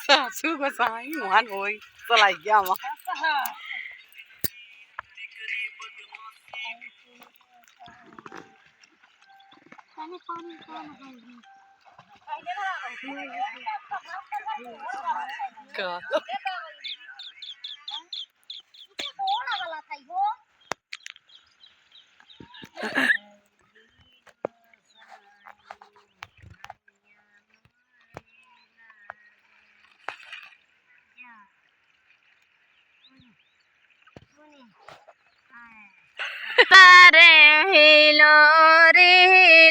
શું કો સાઈ મોહન હોય ચલાઈ ગયા માં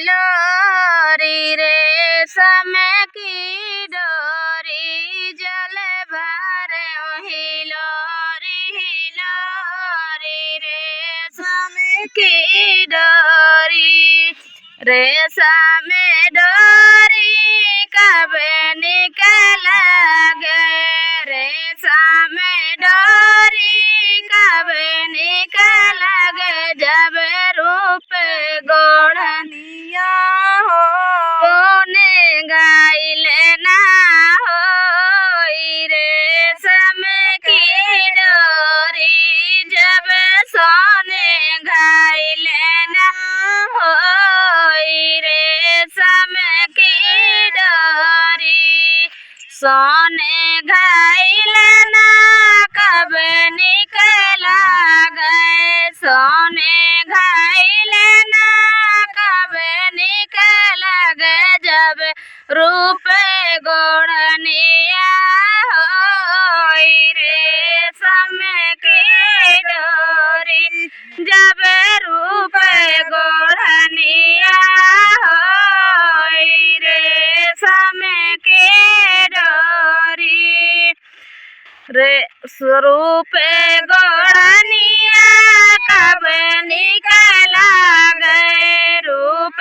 हिलोरी रे समय की डोरी जल भरे हिलोरी हिलोरी रे समय की डोरी रे समय डोरी कब निकल गए रे समय डोरी कब निकल गए जब रूप गोढ़निया हो कोने गाइले ना हो रे समय की डोरी जब सोने घाइले ना हो रे समय की डोरी सोने घाइले ना कब निकला गए सोने घाइले ना कब निकला गए जब रूप गोढ़निया हो रे समय की डोरी जब रूप गोढ़निया हो रे समय की डोरी रे स्वरूप गोढ़निया कब निकला गए रूप